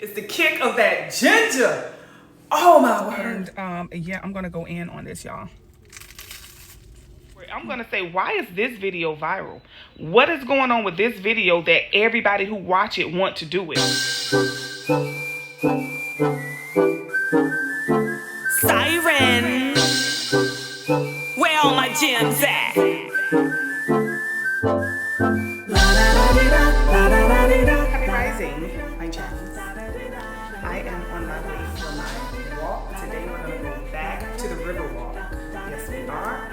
It's the kick of that ginger. Oh my word. And yeah, I'm gonna go in on this, y'all. I'm gonna say, why is this video viral? What is going on with this video that everybody who watch it want to do it? Siren, where all my gems at? Happy rising, my gems. I am on my way for my walk. Today we're gonna go back to the river walk. Yes, we are.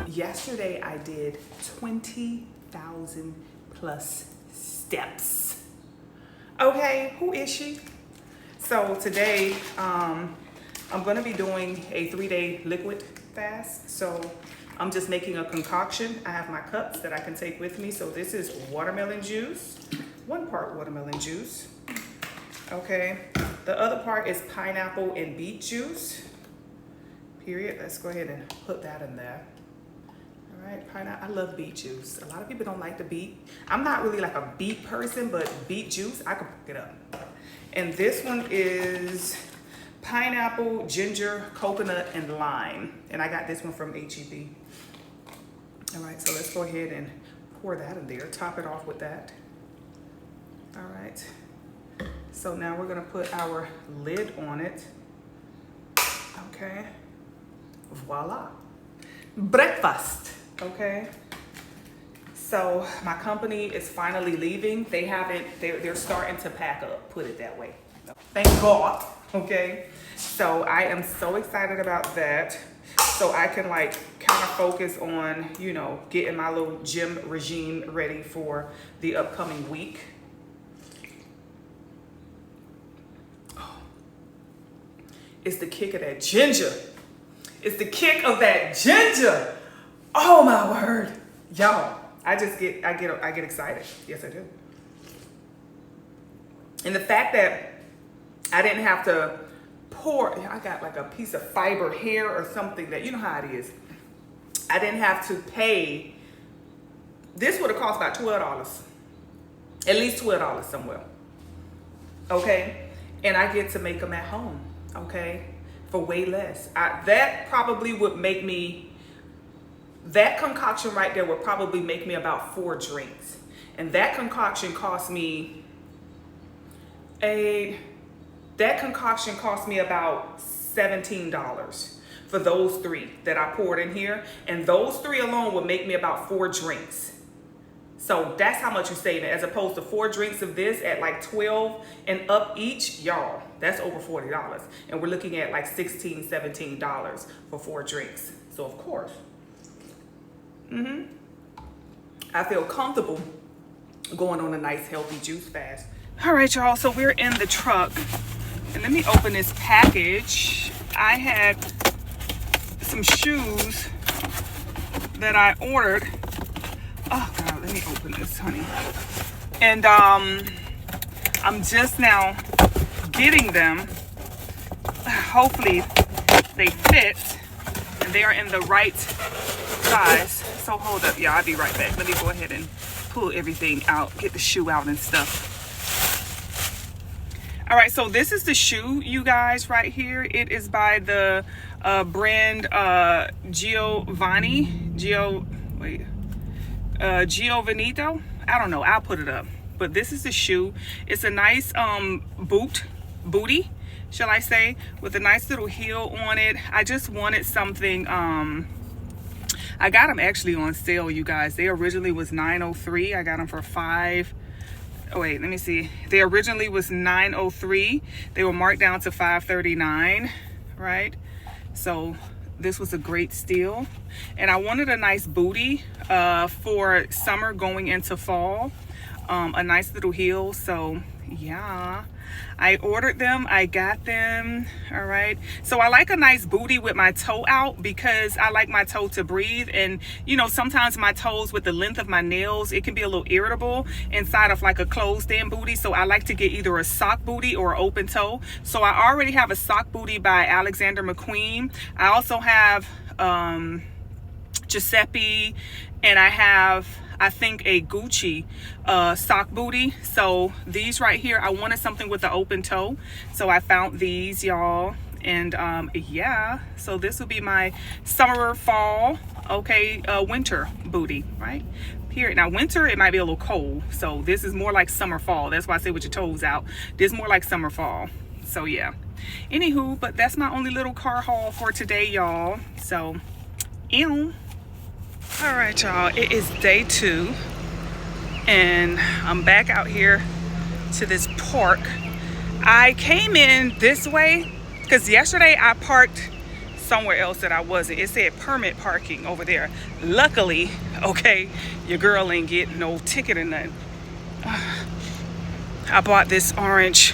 Yesterday I did 20,000 plus steps. Okay, who is she? So today, I'm gonna be doing a 3-day liquid fast. So I'm just making a concoction. I have my cups that I can take with me. So this is watermelon juice, 1 part watermelon juice. Okay, the other part is pineapple and beet juice. Period. Let's go ahead and put that in there. All right, pineapple. I love beet juice. A lot of people don't like the beet. I'm not really like a beet person, but beet juice, I can pick it up. And this one is pineapple, ginger, coconut, and lime. And I got this one from HEB. All right, so let's go ahead and pour that in there. Top it off with that. All right. So now we're gonna put our lid on it. Okay. Voila. Breakfast. Okay. So my company is finally leaving. They're starting to pack up, put it that way. Thank God. Okay. So I am so excited about that. So I can like kind of focus on, you know, getting my little gym regime ready for the upcoming week. Oh. It's the kick of that ginger. It's the kick of that ginger. Oh my word. Y'all, I get excited. Yes, I do. And the fact that I didn't have to pour, I got like a piece of fiber hair or something that, you know how it is. I didn't have to pay. This would have cost about $12. At least $12 somewhere. Okay? And I get to make them at home. Okay? For way less. That probably would make me, that concoction right there would probably make me about 4 drinks. And that concoction cost me about $17 for those 3 that I poured in here. And those 3 alone would make me about 4 drinks. So that's how much you're saving, as opposed to 4 drinks of this at like 12 and up each. Y'all, that's over $40. And we're looking at like $16, $17 for 4 drinks. So of course, I feel comfortable going on a nice healthy juice fast. All right, y'all, so we're in the truck. And let me open this package. I had some shoes that I ordered. Oh God, let me open this, honey. And I'm just now getting them. Hopefully they fit and they are in the right size. So hold up, y'all, I'll be right back. Let me go ahead and pull everything out, get the shoe out and stuff. All right, so this is the shoe, you guys, right here. It is by the brand Giovanito. I don't know, I'll put it up. But this is the shoe. It's a nice booty, shall I say, with a nice little heel on it. I just wanted something. I got them actually on sale, you guys. They originally was $9.03. I got them for $5. Oh wait, let me see. They originally was $9.03. They were marked down to $5.39, right? So this was a great steal. And I wanted a nice booty for summer going into fall. A nice little heel. So yeah, I ordered them, I got them. All right, so I like a nice booty with my toe out because I like my toe to breathe. And you know, sometimes my toes with the length of my nails, it can be a little irritable inside of like a closed in booty. So I like to get either a sock booty or an open toe. So I already have a sock booty by Alexander McQueen. I also have Giuseppe, and I I think a Gucci sock booty. So these right here, I wanted something with the open toe, so I found these, y'all. And yeah, so this will be my summer, fall, okay, winter booty, right? Period. Now winter, it might be a little cold, so this is more like summer, fall. That's why I say with your toes out. This is more like summer, fall. So yeah, anywho, but that's my only little car haul for today, y'all. So ew. All right, y'all, it is day 2 and I'm back out here to this park. I came in this way because yesterday I parked somewhere else that I wasn't. It said permit parking over there. Luckily, okay, your girl ain't getting no ticket or nothing. I bought this orange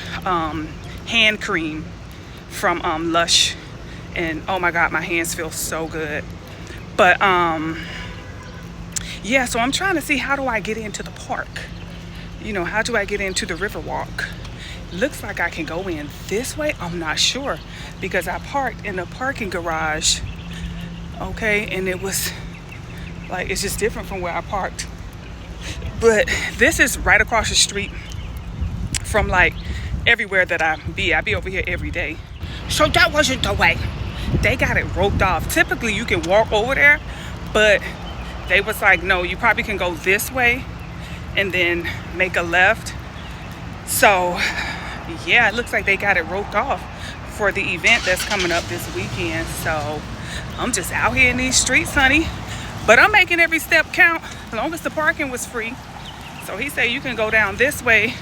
hand cream from Lush, and oh my god, my hands feel so good. But yeah, so I'm trying to see, how do I get into the park? You know, how do I get into the Riverwalk? Looks like I can go in this way. I'm not sure because I parked in the parking garage, okay, and it was like, it's just different from where I parked. But this is right across the street from like everywhere that I be over here every day. So that wasn't the way. They got it roped off. Typically you can walk over there, but they was like, no, you probably can go this way and then make a left. So yeah, it looks like they got it roped off for the event that's coming up this weekend. So I'm just out here in these streets, honey, but I'm making every step count as long as the parking was free. So he said you can go down this way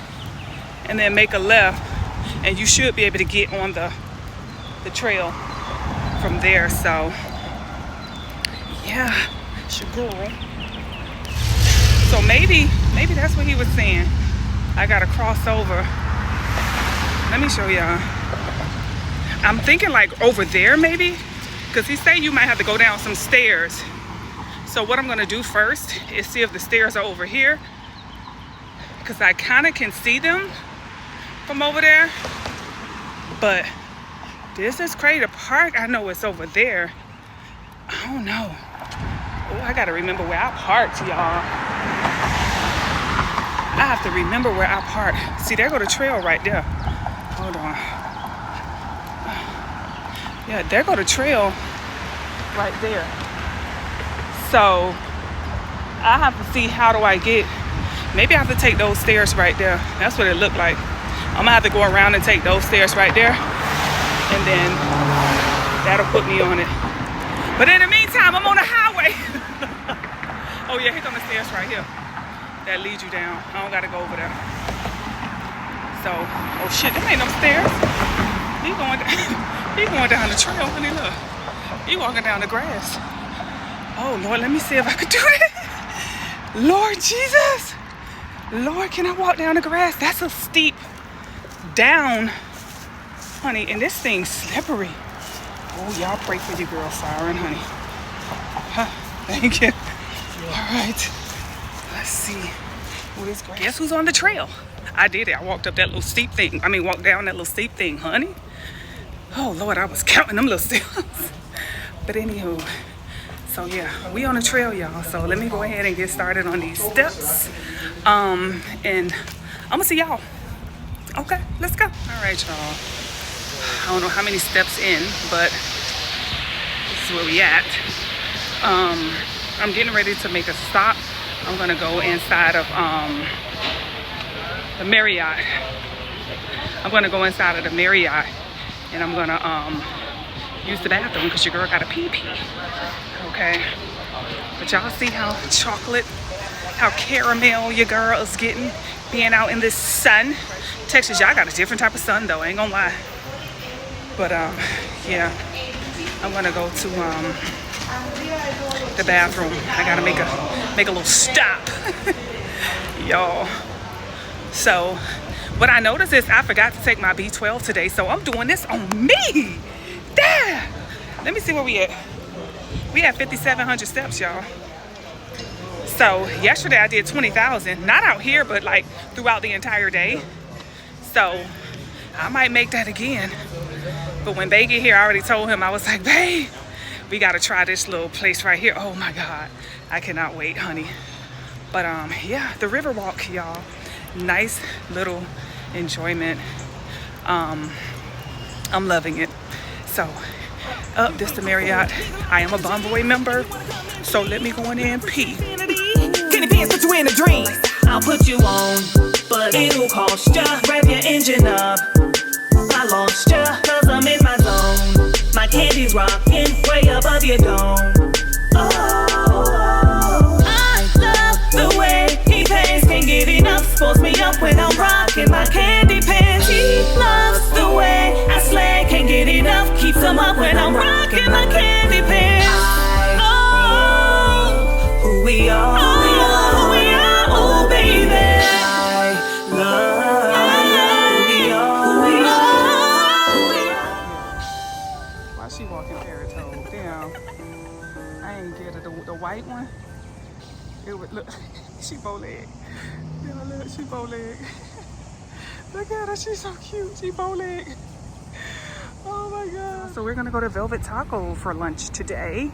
and then make a left, and you should be able to get on the trail from there. So yeah, it's your girl. So maybe that's what he was saying. I gotta cross over. Let me show y'all. I'm thinking like over there maybe, because he said you might have to go down some stairs. So what I'm gonna do first is see if the stairs are over here, because I kind of can see them from over there. But this is Crater Park. I know it's over there. I don't know. Oh, I gotta remember where I parked, y'all. I have to remember where I parked. See, there go the trail right there. Hold on. Yeah, there go the trail right there. So I have to see, how do I get, maybe I have to take those stairs right there. That's what it looked like. I'm gonna have to go around and take those stairs right there, and then that'll put me on it. But in the meantime, I'm on the highway. Oh yeah, here come the stairs right here that lead you down. I don't gotta go over there. So, oh shit, there ain't no stairs. He going down the trail, honey, look. He walking down the grass. Oh Lord, let me see if I could do it. Lord Jesus. Lord, can I walk down the grass? That's a steep down, honey, and this thing's slippery. Oh, y'all pray for your girl, Siren, honey. Huh, thank you. All right, let's see. What is grass? Guess who's on the trail? I did it. I walked up that little steep thing. I mean, walked down that little steep thing, honey. Oh Lord, I was counting them little steps. But anywho, so yeah, we on the trail, y'all. So let me go ahead and get started on these steps. And I'm gonna see y'all. Okay, let's go. All right, y'all. I don't know how many steps in, but this is where we at. I'm getting ready to make a stop. I'm gonna go inside of the Marriott. I'm gonna go inside of the Marriott, and I'm gonna use the bathroom because your girl got a pee. Okay. But y'all see how chocolate, how caramel your girl is getting, being out in this sun. Texas, y'all got a different type of sun though, I ain't gonna lie. But yeah, I'm gonna go to the bathroom. I gotta make a little stop. Y'all. So what I noticed is I forgot to take my B12 today, so I'm doing this on me. Damn. Let me see where we at. We had 5,700 steps, y'all. So yesterday I did 20,000, not out here, but like throughout the entire day. So I might make that again. But when Bae get here, I already told him, I was like, Bae, we gotta try this little place right here. Oh my God, I cannot wait, honey. But yeah, the river walk, y'all. Nice little enjoyment. I'm loving it. So, this the Marriott. I am a Bonvoy member, so let me go in there and pee. Kenny Pants put you in a dream. I'll put you on, but it'll cost ya. Rev your engine up. I lost ya, cause I'm in my zone. My candy's rocking way above your dome. Oh, I love the way he pants. Can't get enough, sports me up when I'm rocking my candy pants. He loves the way I slay. Can't get enough, keeps him up when I'm rocking my candy pants. Oh, who we are, who we are, oh baby. I love who we are. Why she walking paratoed? Damn. I ain't get it. The white one. It would look. She bow leg. Yeah, look, she bow leg. Look at her. She's so cute. She bow leg. Oh my God. So we're gonna go to Velvet Taco for lunch today.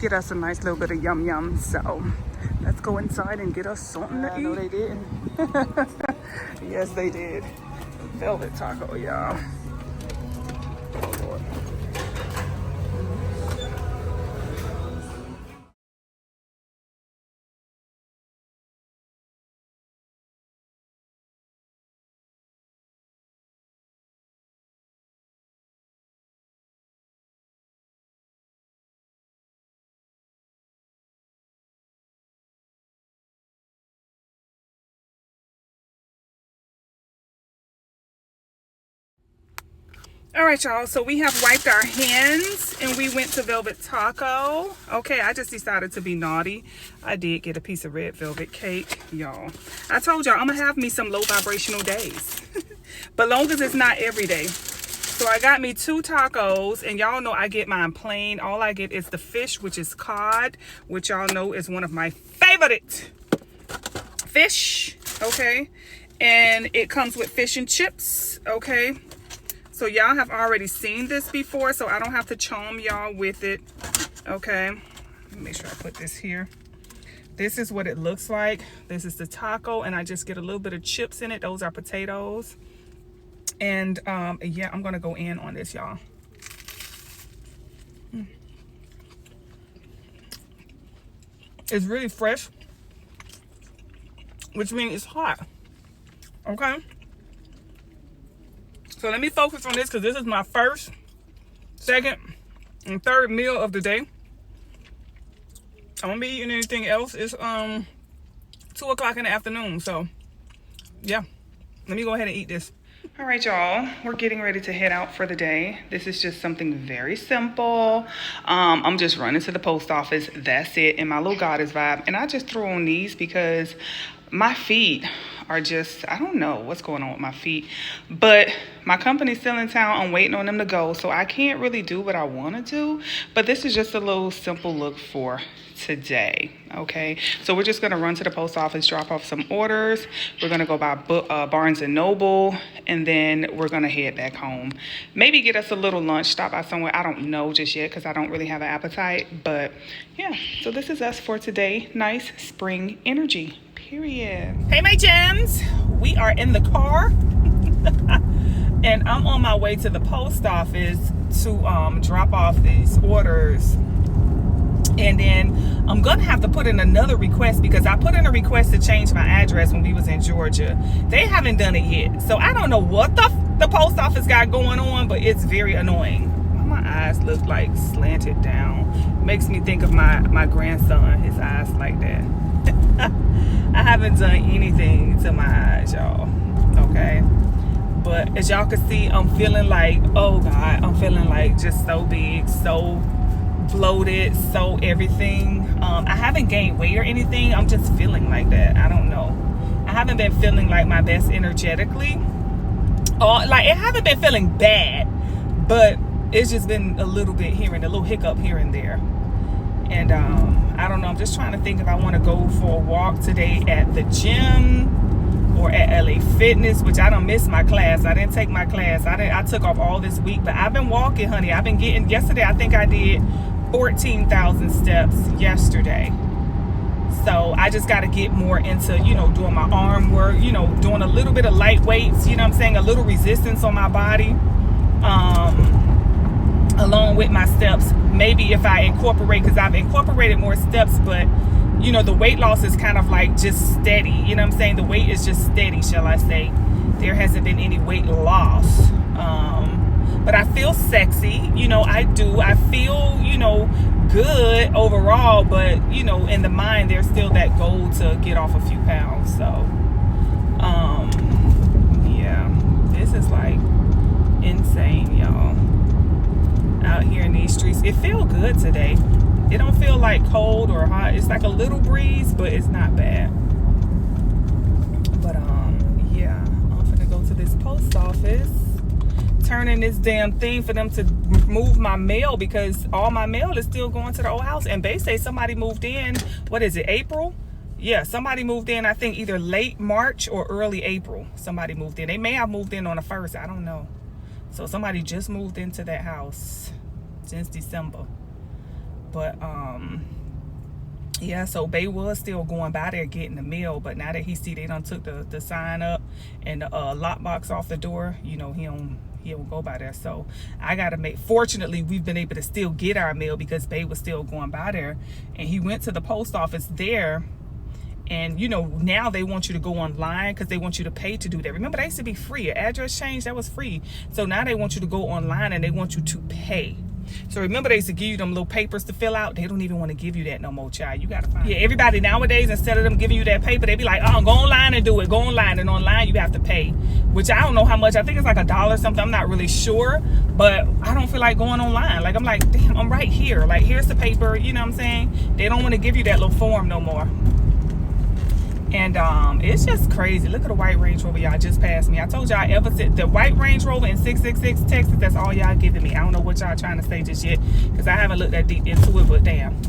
Get us a nice little bit of yum yum. So let's go inside and get us something to eat. No, they didn't. Yes, they did. Velvet Taco, y'all. Oh Lord. All right, y'all, so we have wiped our hands and we went to Velvet Taco. Okay, I just decided to be naughty. I did get a piece of red velvet cake, y'all. I told y'all I'm gonna have me some low vibrational days, but long as it's not every day. So I got me 2 tacos, and y'all know I get mine plain. All I get is the fish, which is cod, which y'all know is one of my favorite fish, okay? And it comes with fish and chips, okay? So y'all have already seen this before, so I don't have to charm y'all with it, okay? Let me make sure I put this here. This is what it looks like. This is the taco, and I just get a little bit of chips in it. Those are potatoes. And yeah, I'm gonna go in on this, y'all. It's really fresh, which means it's hot, okay? So let me focus on this because this is my first, second, and third meal of the day. I won't be eating anything else. It's 2 o'clock in the afternoon. So yeah, let me go ahead and eat this. All right, y'all, we're getting ready to head out for the day. This is just something very simple. I'm just running to the post office. That's it, in my little goddess vibe. And I just threw on these because my feet are just, I don't know what's going on with my feet, but my company's still in town. I'm waiting on them to go, so I can't really do what I want to do, but this is just a little simple look for today, okay? So we're just gonna run to the post office, drop off some orders. We're gonna go by Barnes & Noble, and then we're gonna head back home. Maybe get us a little lunch, stop by somewhere. I don't know just yet because I don't really have an appetite, but yeah, so this is us for today. Nice spring energy. Period. Hey, my gems. We are in the car and I'm on my way to the post office to drop off these orders. And then I'm gonna have to put in another request because I put in a request to change my address when we was in Georgia. They haven't done it yet. So I don't know what the post office got going on, but it's very annoying. My eyes look like slanted down. Makes me think of my grandson, his eyes like that. I haven't done anything to my eyes, y'all, okay? But as y'all can see, I'm feeling like, oh God, I'm feeling like just so big, so bloated, so everything. I haven't gained weight or anything. I'm just feeling like that. I don't know. I haven't been feeling like my best energetically. Or like, I haven't been feeling bad, but it's just been a little bit here and a little hiccup here and there. And I don't know, I'm just trying to think if I want to go for a walk today at the gym or at LA Fitness, which I don't miss my class. I didn't take my class. I took off all this week, but I've been walking, honey. I've been getting, yesterday I think I did 14,000 steps yesterday. So I just got to get more into, doing my arm work, doing a little bit of light weights, a little resistance on my body, along with my steps. Maybe if I incorporate, because I've incorporated more steps, but the weight loss is kind of like just steady. The weight is just steady, shall I say. There hasn't been any weight loss. But I feel sexy, I do. I feel, good overall, but, in the mind, there's still that goal to get off a few pounds. So, yeah, this is like insane, y'all. Out here in these streets. It feels good today. It don't feel like cold or hot. It's like a little breeze, but it's not bad. But, yeah, I'm gonna go to this post office. Turning this damn thing for them to move my mail, because all my mail is still going to the old house. And they say somebody moved in, what is it, April? Yeah, somebody moved in, I think either late March or early April. Somebody moved in. They may have moved in on the 1st, I don't know. So somebody just moved into that house since December. But yeah, so Bay was still going by there getting the mail, but now that he see they done took the sign up and the lockbox off the door, he don't go by there. So I gotta fortunately we've been able to still get our mail, because Bay was still going by there, and he went to the post office there. And now they want you to go online, because they want you to pay to do that. Remember, that used to be free. An address change, that was free. So now they want you to go online and they want you to pay. So remember, they used to give you them little papers to fill out. They don't even want to give you that no more, child. You gotta find everybody nowadays, instead of them giving you that paper, they be like, oh, go online and do it. Go online. And online you have to pay, which I don't know how much. I think it's like $1 something. I'm not really sure, but I don't feel like going online. Like, I'm like, damn, I'm right here. Like, here's the paper. You know what I'm saying? They don't want to give you that little form no more. And it's just crazy. Look at the white Range Rover, y'all, just passed me. I told y'all, ever since the white Range Rover in 666 Texas, that's all y'all giving me. I don't know what y'all trying to say just yet, because I haven't looked that deep into it, but damn.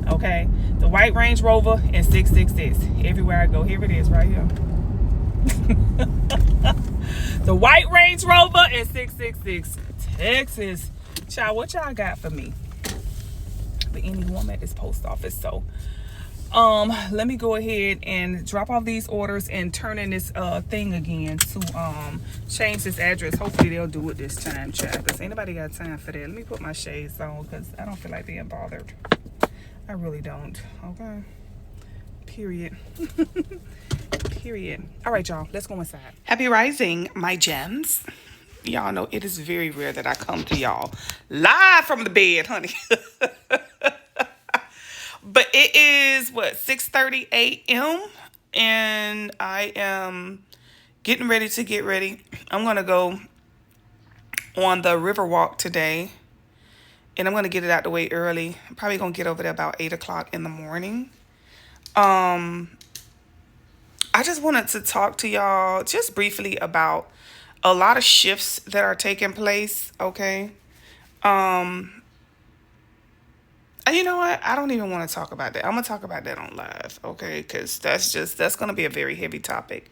Okay, the white Range Rover in 666. Everywhere I go, here it is right here. The white Range Rover in 666 Texas. Child, what y'all got for me? But anyway, I'm at this post office, so let me go ahead and drop off these orders and turn in this thing again to change this address. Hopefully they'll do it this time, child, because ain't nobody got time for that. Let me put my shades on, because I don't feel like being bothered. I really don't. Okay, period. Period. All right, y'all, let's go inside. Happy rising, my gems. Y'all know it is very rare that I come to y'all live from the bed, honey. But it is, 6:30 a.m. and I am getting ready to get ready. I'm going to go on the river walk today, and I'm going to get it out the way early. I'm probably going to get over there about 8 o'clock in the morning. I just wanted to talk to y'all just briefly about a lot of shifts that are taking place, okay? And you know what? I don't even want to talk about that. I'm going to talk about that on live, okay? Because that's going to be a very heavy topic.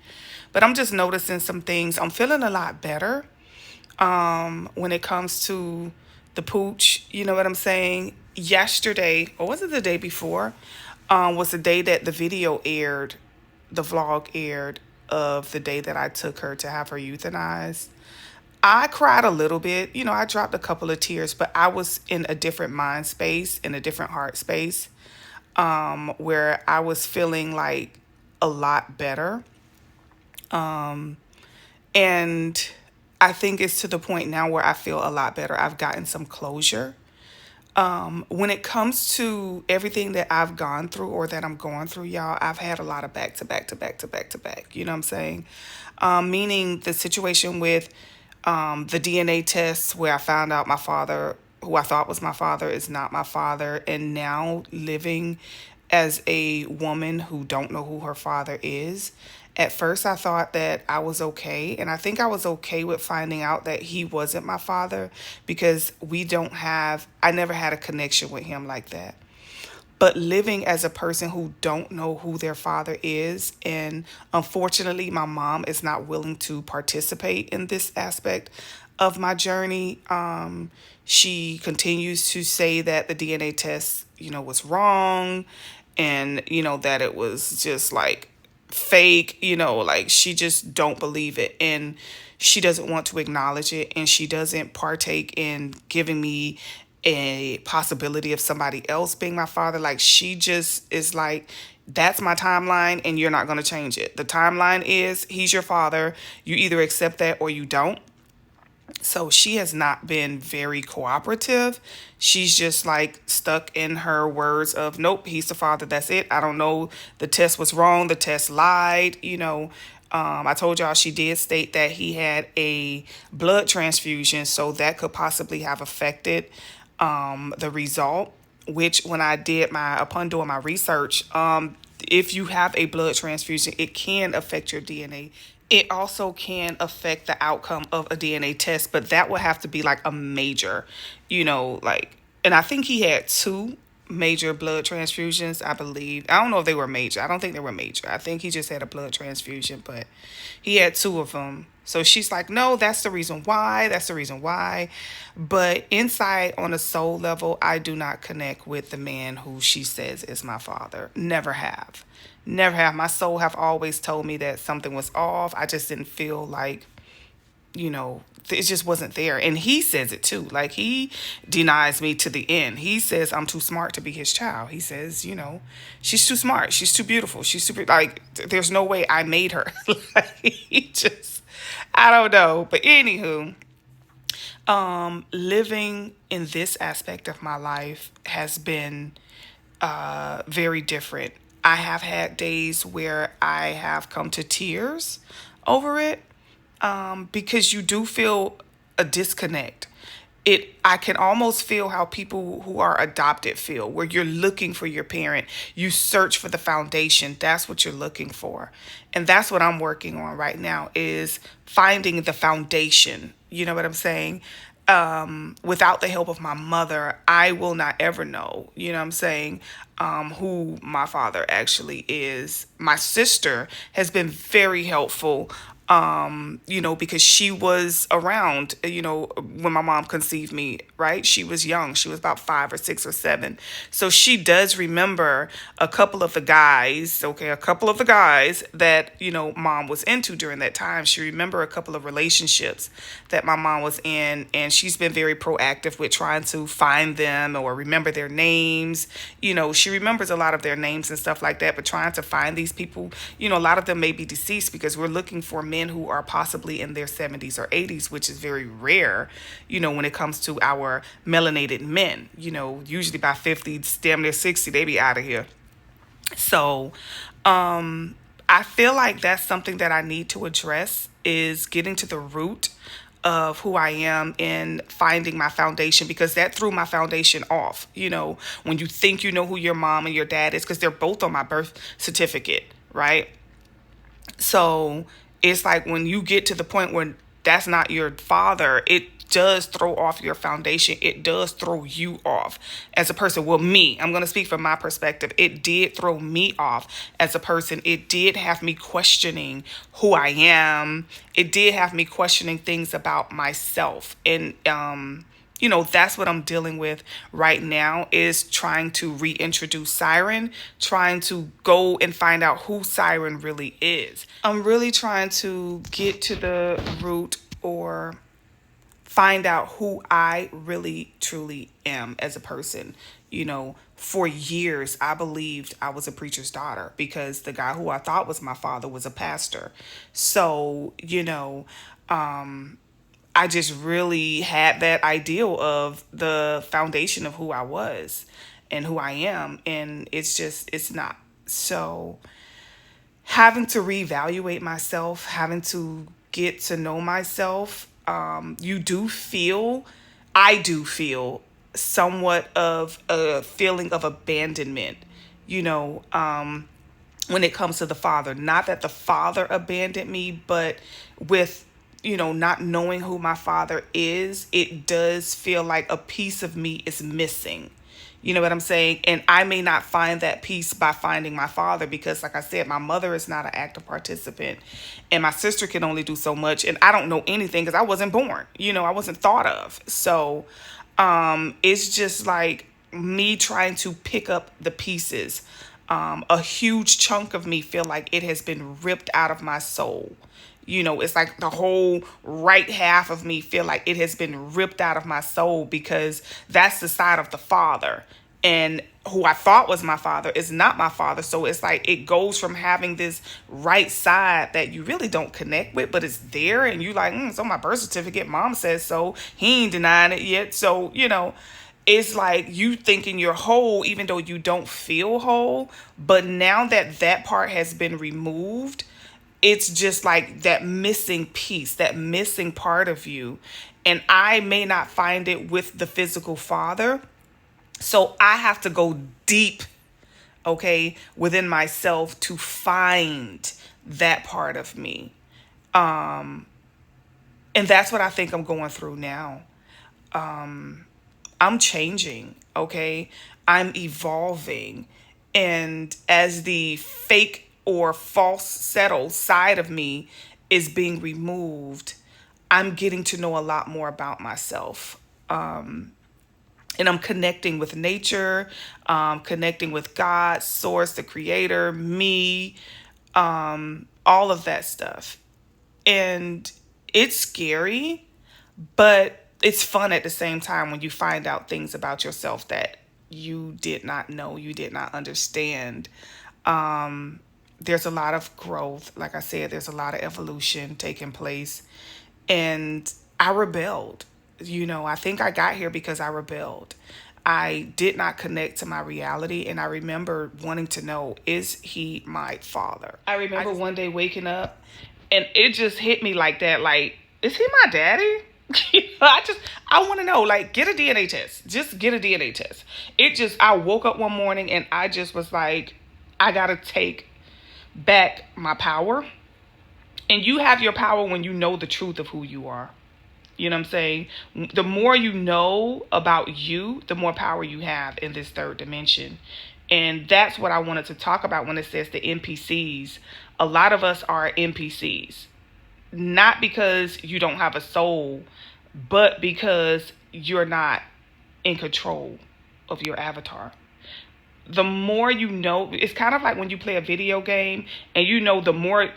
But I'm just noticing some things. I'm feeling a lot better when it comes to the pooch. You know what I'm saying? Yesterday, or was it the day before, was the day that the video aired, the vlog aired of the day that I took her to have her euthanized. I cried a little bit. I dropped a couple of tears, but I was in a different mind space, in a different heart space, where I was feeling like a lot better. And I think it's to the point now where I feel a lot better. I've gotten some closure. When it comes to everything that I've gone through or that I'm going through, y'all, I've had a lot of back to back. You know what I'm saying? Meaning the situation with the DNA tests where I found out my father, who I thought was my father, is not my father. And now living as a woman who don't know who her father is. At first, I thought that I was okay. And I think I was okay with finding out that he wasn't my father, because I never had a connection with him like that. But living as a person who don't know who their father is, and unfortunately, my mom is not willing to participate in this aspect of my journey. She continues to say that the DNA test, was wrong, and, that it was just like fake, like she just don't believe it, and she doesn't want to acknowledge it, and she doesn't partake in giving me a possibility of somebody else being my father. Like, she just is like, that's my timeline and you're not going to change it. The timeline is he's your father. You either accept that or you don't. So she has not been very cooperative. She's just like stuck in her words of, nope, he's the father. That's it. I don't know. The test was wrong. The test lied. I told y'all she did state that he had a blood transfusion, so that could possibly have affected the result, which when I did upon doing my research, if you have a blood transfusion, it can affect your DNA. It also can affect the outcome of a DNA test, but that would have to be like a major, and I think he had 2 major blood transfusions, I believe. I don't know if they were major. I don't think they were major. I think he just had a blood transfusion, but he had 2 of them. So she's like, no, that's the reason why. That's the reason why. But inside, on a soul level, I do not connect with the man who she says is my father. Never have. Never have. My soul have always told me that something was off. I just didn't feel like, it just wasn't there. And he says it too. Like, he denies me to the end. He says I'm too smart to be his child. He says, she's too smart. She's too beautiful. She's super, like, there's no way I made her. Like, I don't know. But anywho, living in this aspect of my life has been very different. I have had days where I have come to tears over it, because you do feel a disconnect. I can almost feel how people who are adopted feel, where you're looking for your parent. You search for the foundation. That's what you're looking for. And that's what I'm working on right now, is finding the foundation. You know what I'm saying? Without the help of my mother, I will not ever know, who my father actually is. My sister has been very helpful, because she was around, when my mom conceived me, right? She was young. She was about 5 or 6 or 7. So she does remember a couple of the guys that, mom was into during that time. She remember a couple of relationships that my mom was in, and she's been very proactive with trying to find them or remember their names. She remembers a lot of their names and stuff like that, but trying to find these people, a lot of them may be deceased, because we're looking for men who are possibly in their 70s or 80s, which is very rare, when it comes to our melanated men. Usually by 50, damn near 60, they be out of here. So I feel like that's something that I need to address, is getting to the root of who I am and finding my foundation, because that threw my foundation off. When you think you know who your mom and your dad is, because they're both on my birth certificate, right? So it's like when you get to the point where that's not your father, it does throw off your foundation. It does throw you off as a person. Well, I'm going to speak from my perspective. It did throw me off as a person. It did have me questioning who I am. It did have me questioning things about myself. And, that's what I'm dealing with right now, is trying to reintroduce Siren, trying to go and find out who Siren really is. I'm really trying to get to the root, or find out who I really truly am as a person. For years, I believed I was a preacher's daughter, because the guy who I thought was my father was a pastor. So, I just really had that ideal of the foundation of who I was and who I am. And it's not. So having to reevaluate myself, having to get to know myself, I do feel somewhat of a feeling of abandonment, when it comes to the father. Not that the father abandoned me, but with not knowing who my father is, it does feel like a piece of me is missing. You know what I'm saying? And I may not find that piece by finding my father, because like I said, my mother is not an active participant, and my sister can only do so much. And I don't know anything because I wasn't born, I wasn't thought of. So it's just like me trying to pick up the pieces A huge chunk of me feel like it has been ripped out of my soul. You know, it's like the whole right half of me feel like it has been ripped out of my soul, because that's the side of the father. And who I thought was my father is not my father. So it's like it goes from having this right side that you really don't connect with, but it's there. And you like, it's on my birth certificate. Mom says so. He ain't denying it yet. So, you know, it's like you thinking you're whole, even though you don't feel whole. But now that that part has been removed, it's just like that missing piece, that missing part of you. And I may not find it with the physical father. So I have to go deep, okay, within myself to find that part of me. And that's what I think I'm going through now. I'm changing, okay? I'm evolving. And as the fake or false settled side of me is being removed, I'm getting to know a lot more about myself. And I'm connecting with nature, connecting with God, source, the creator, me, all of that stuff. And it's scary, but it's fun at the same time when you find out things about yourself that you did not know, you did not understand. There's a lot of growth. Like I said, there's a lot of evolution taking place. And I rebelled. You know, I think I got here because I rebelled. I did not connect to my reality. And I remember wanting to know, is he my father? I remember one day waking up and it just hit me like that. Like, is he my daddy? I want to know, like, get a DNA test. Just get a DNA test. I woke up one morning and I just was like, I got to take back my power. And you have your power when you know the truth of who you are. You know what I'm saying? The more you know about you, the more power you have in this third dimension. And that's what I wanted to talk about when it says the NPCs. A lot of us are NPCs. Not because you don't have a soul, but because you're not in control of your avatar. The more you know, it's kind of like when you play a video game and you know the more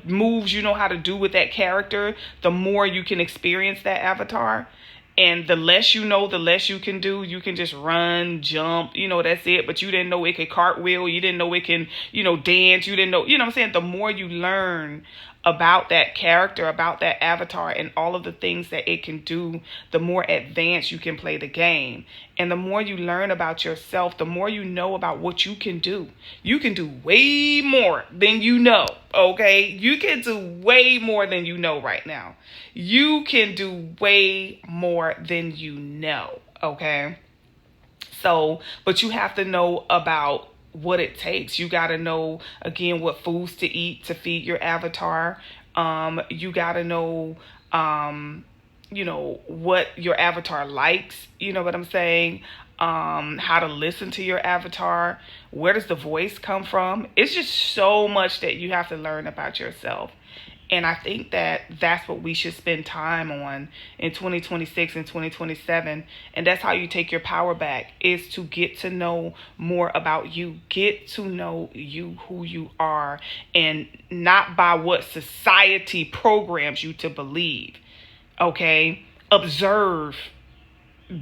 moves you know how to do with that character, the more you can experience that avatar. And the less you know, the less you can do. You can just run, jump, you know, that's it. But you didn't know it could cartwheel. You didn't know it can, you know, dance. You didn't know, you know what I'm saying? The more you learn about that character, about that avatar, and all of the things that it can do, the more advanced you can play the game. And the more you learn about yourself, the more you know about what you can do. You can do way more than you know, okay? You can do way more than you know right now. You can do way more than you know, okay? So, but you have to know about what it takes. You got to know, again, what foods to eat to feed your avatar. You got to know, you know, what your avatar likes. You know what I'm saying? How to listen to your avatar. Where does the voice come from? It's just so much that you have to learn about yourself. And I think that that's what we should spend time on in 2026 and 2027. And that's how you take your power back, is to get to know more about you. Get to know you, who you are, and not by what society programs you to believe. Okay? Observe.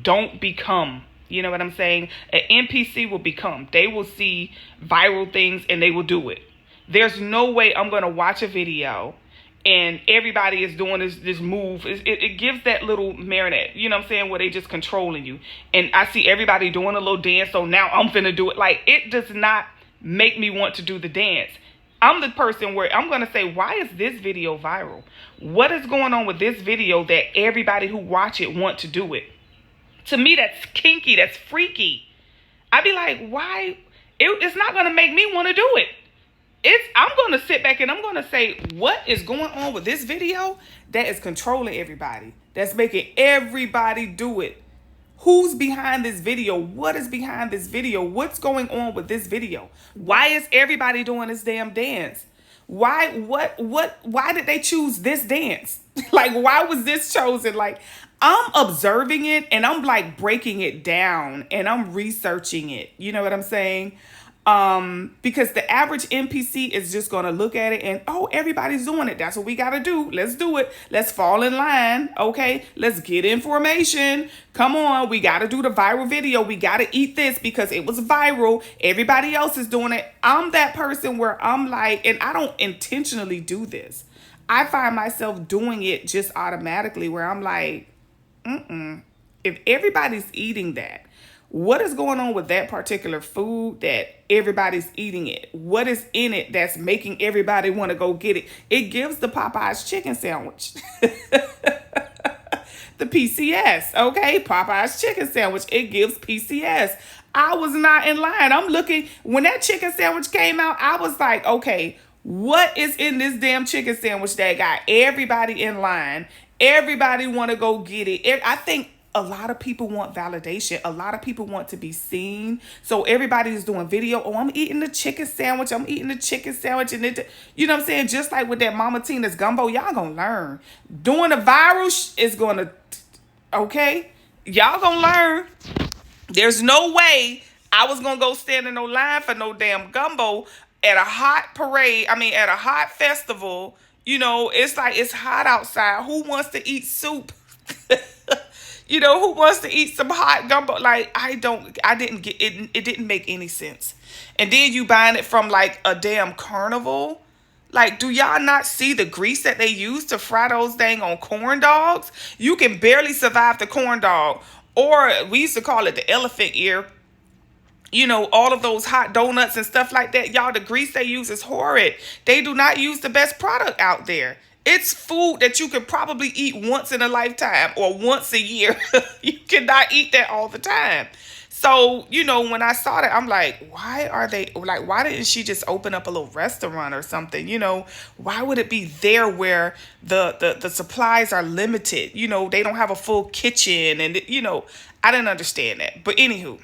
Don't become. You know what I'm saying? An NPC will become. They will see viral things and they will do it. There's no way I'm going to watch a video and everybody is doing this move. It gives that little marionette, you know what I'm saying, where they just controlling you. And I see everybody doing a little dance, so now I'm finna do it. Like, it does not make me want to do the dance. I'm the person where I'm going to say, why is this video viral? What is going on with this video that everybody who watch it want to do it? To me, that's kinky, that's freaky. I'd be like, why? It's not going to make me want to do it. I'm going to sit back and I'm going to say, what is going on with this video that is controlling everybody? That's making everybody do it. Who's behind this video? What is behind this video? What's going on with this video? Why is everybody doing this damn dance? Why did they choose this dance? Like, why was this chosen? Like, I'm observing it and I'm like breaking it down and I'm researching it. You know what I'm saying? Because the average NPC is just going to look at it and, oh, everybody's doing it. That's what we got to do. Let's do it. Let's fall in line. Okay. Let's get information. Come on. We got to do the viral video. We got to eat this because it was viral. Everybody else is doing it. I'm that person where I'm like, and I don't intentionally do this. I find myself doing it just automatically where I'm like, if everybody's eating that, what is going on with that particular food that everybody's eating it? What is in it that's making everybody want to go get it? It gives the Popeyes chicken sandwich. The PCS, okay? Popeyes chicken sandwich. It gives PCS. I was not in line. I'm looking, when that chicken sandwich came out, I was like, okay, what is in this damn chicken sandwich that got everybody in line? Everybody want to go get it. I think a lot of people want validation. A lot of people want to be seen. So everybody is doing video. Oh, I'm eating the chicken sandwich. I'm eating the chicken sandwich. And it, you know what I'm saying? Just like with that Mama Tina's gumbo, y'all gonna learn. Doing the viral is gonna, okay? Y'all gonna learn. There's no way I was gonna go stand in no line for no damn gumbo at a hot parade. I mean, at a hot festival. You know, it's like it's hot outside. Who wants to eat soup? You know, who wants to eat some hot gumbo? Like, I didn't get it. It didn't make any sense. And then you buying it from like a damn carnival. Like, do y'all not see the grease that they use to fry those dang on corn dogs? You can barely survive the corn dog. Or we used to call it the elephant ear. You know, all of those hot donuts and stuff like that. Y'all, the grease they use is horrid. They do not use the best product out there. It's food that you could probably eat once in a lifetime or once a year. You cannot eat that all the time. So, you know, when I saw that, I'm like, why are they, like, why didn't she just open up a little restaurant or something? You know, why would it be there where the supplies are limited? You know, they don't have a full kitchen and, you know, I didn't understand that. But anywho,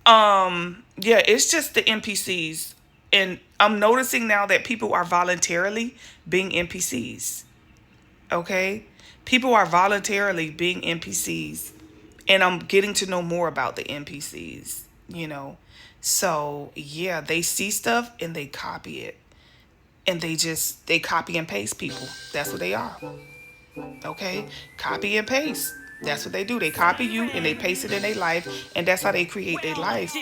yeah, it's just the NPCs. And I'm noticing now that people are voluntarily being NPCs. Okay? People are voluntarily being NPCs. And I'm getting to know more about the NPCs, you know. So, yeah, they see stuff and they copy it. And they copy and paste people. That's what they are. Okay? Copy and paste. That's what they do. They copy you and they paste it in their life. And that's how they create their life.